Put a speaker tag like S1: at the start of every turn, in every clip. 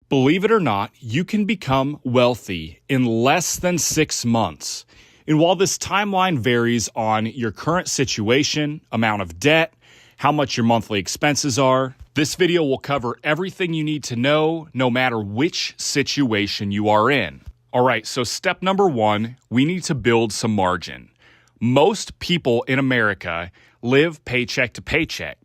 S1: Believe it or not, you can become wealthy in less than 6 months. And while this timeline varies on your current situation, amount of debt, how much your monthly expenses are, this video will cover everything you need to know, no matter which situation you are in. All right, so step number 1, we need to build some margin. Most people in America live paycheck to paycheck.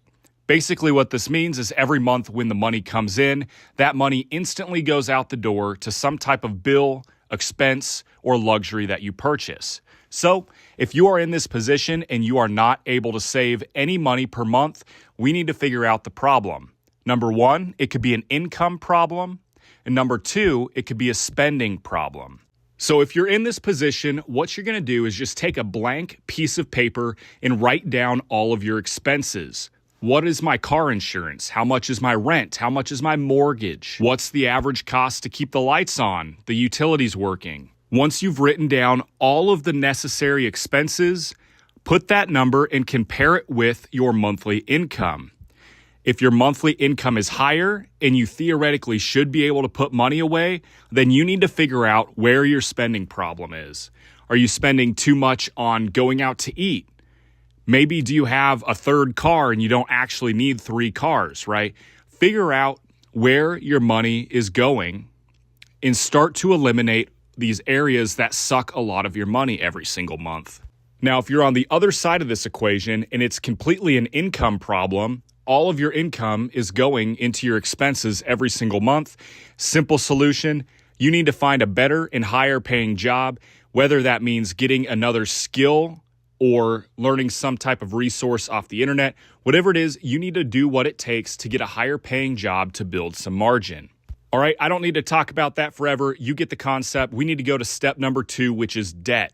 S1: Basically, what this means is every month when the money comes in, that money instantly goes out the door to some type of bill, expense, or luxury that you purchase. So, if you are in this position and you are not able to save any money per month, we need to figure out the problem. Number 1, it could be an income problem. And number 2, it could be a spending problem. So if you're in this position, what you're going to do is just take a blank piece of paper and write down all of your expenses. What is my car insurance? How much is my rent? How much is my mortgage? What's the average cost to keep the lights on, the utilities working? Once you've written down all of the necessary expenses, put that number and compare it with your monthly income. If your monthly income is higher and you theoretically should be able to put money away, then you need to figure out where your spending problem is. Are you spending too much on going out to eat? Maybe do you have a third car and you don't actually need 3 cars, right? Figure out where your money is going and start to eliminate these areas that suck a lot of your money every single month. Now, if you're on the other side of this equation and it's completely an income problem, all of your income is going into your expenses every single month. Simple solution, you need to find a better and higher paying job, whether that means getting another skill or learning some type of resource off the internet. Whatever it is, you need to do what it takes to get a higher paying job to build some margin. All right, I don't need to talk about that forever. You get the concept. We need to go to step number 2, which is debt.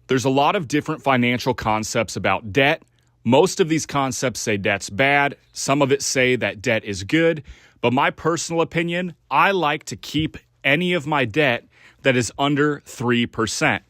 S1: There's a lot of different financial concepts about debt. Most of these concepts say debt's bad. Some of it say that debt is good. But my personal opinion, I like to keep any of my debt that is under 3%.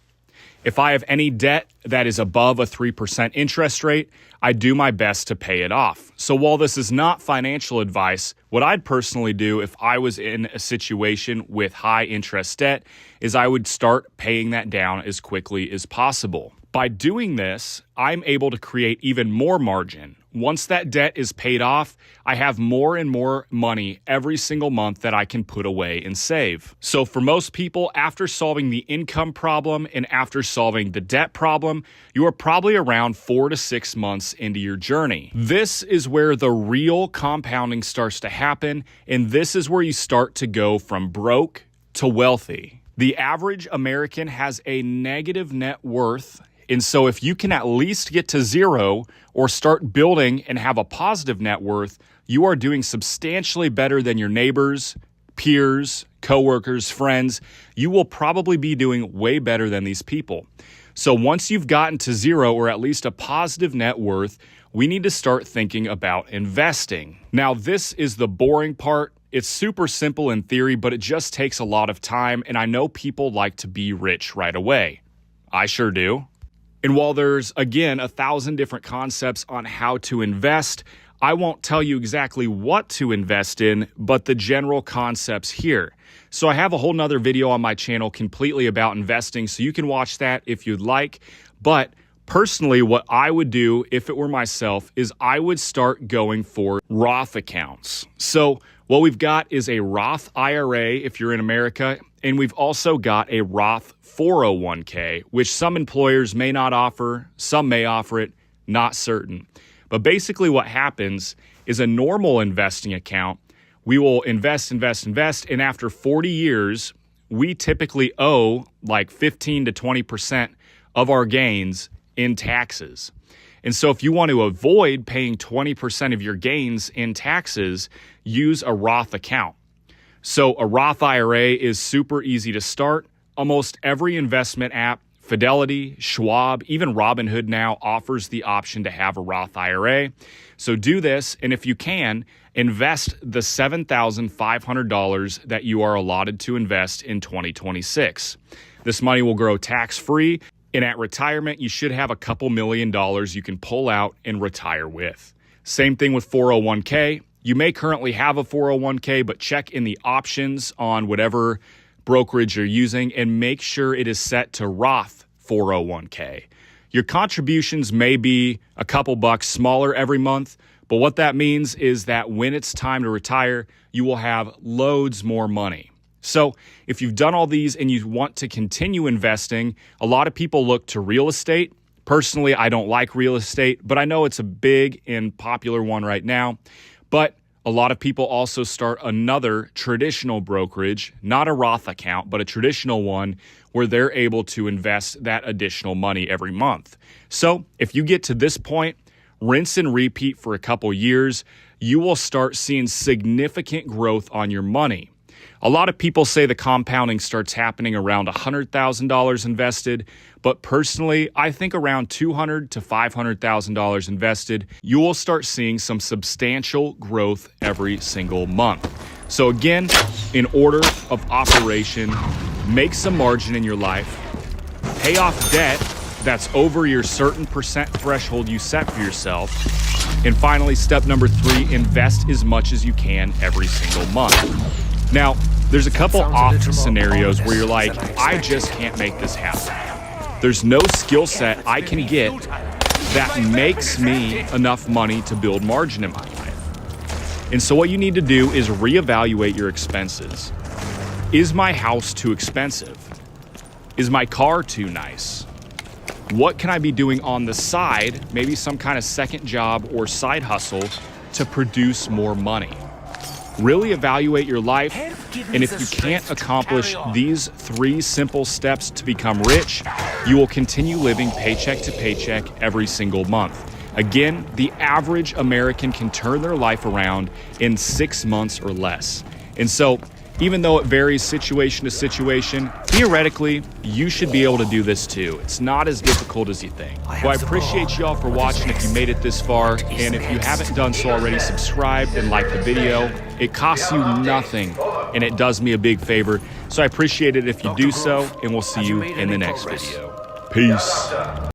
S1: If I have any debt that is above a 3% interest rate, I do my best to pay it off. So while this is not financial advice, what I'd personally do if I was in a situation with high interest debt is I would start paying that down as quickly as possible. By doing this, I'm able to create even more margin. Once that debt is paid off, I have more and more money every single month that I can put away and save. So for most people, after solving the income problem and after solving the debt problem, you are probably around 4 to 6 months into your journey. This is where the real compounding starts to happen, and this is where you start to go from broke to wealthy. The average American has a negative net worth. And so if you can at least get to 0 or start building and have a positive net worth, you are doing substantially better than your neighbors, peers, coworkers, friends. You will probably be doing way better than these people. So once you've gotten to 0 or at least a positive net worth, we need to start thinking about investing. Now, this is the boring part. It's super simple in theory, but it just takes a lot of time. And I know people like to be rich right away. I sure do. And while there's, again, 1,000 different concepts on how to invest, I won't tell you exactly what to invest in, but the general concepts here. So I have a whole nother video on my channel completely about investing, so you can watch that if you'd like. But personally, what I would do if it were myself is I would start going for Roth accounts. So what we've got is a Roth IRA if you're in America, and we've also got a Roth 401k, which some employers may not offer, some may offer it, not certain. But basically what happens is a normal investing account, we will invest, and after 40 years, we typically owe like 15 to 20% of our gains in taxes. And so if you want to avoid paying 20% of your gains in taxes, use a Roth account. So a Roth IRA is super easy to start. Almost every investment app, Fidelity, Schwab, even Robinhood now offers the option to have a Roth IRA. So do this, and if you can, invest the $7,500 that you are allotted to invest in 2026. This money will grow tax-free, and at retirement, you should have a couple $1 million you can pull out and retire with. Same thing with 401k. you may currently have a 401k, but check in the options on whatever brokerage you're using and make sure it is set to Roth 401k. Your contributions may be a couple bucks smaller every month, but what that means is that when it's time to retire, you will have loads more money. So if you've done all these and you want to continue investing, a lot of people look to real estate. Personally, I don't like real estate, but I know it's a big and popular one right now. But a lot of people also start another traditional brokerage, not a Roth account, but a traditional one where they're able to invest that additional money every month. So if you get to this point, rinse and repeat for a couple years, you will start seeing significant growth on your money. A lot of people say the compounding starts happening around $100,000 invested, but personally, I think around $200,000 to $500,000 invested, you will start seeing some substantial growth every single month. So again, in order of operation, make some margin in your life, pay off debt that's over your certain percent threshold you set for yourself, and finally, step number 3, invest as much as you can every single month. Now, there's a couple off scenarios where you're like, I just can't make this happen. There's no skill set I can get that makes me enough money to build margin in my life. And so what you need to do is reevaluate your expenses. Is my house too expensive? Is my car too nice? What can I be doing on the side, maybe some kind of second job or side hustle to produce more money? Really evaluate your life, and if you can't accomplish these 3 simple steps to become rich, you will continue living paycheck to paycheck every single month. Again, the average American can turn their life around in 6 months or less. And so, even though it varies situation to situation, theoretically, you should be able to do this too. It's not as difficult as you think. Well, I appreciate y'all for watching if you made it this far. And if you haven't done so already, subscribe and like the video. It costs you nothing, and it does me a big favor. So I appreciate it if you do so, and we'll see you in the next video. Peace.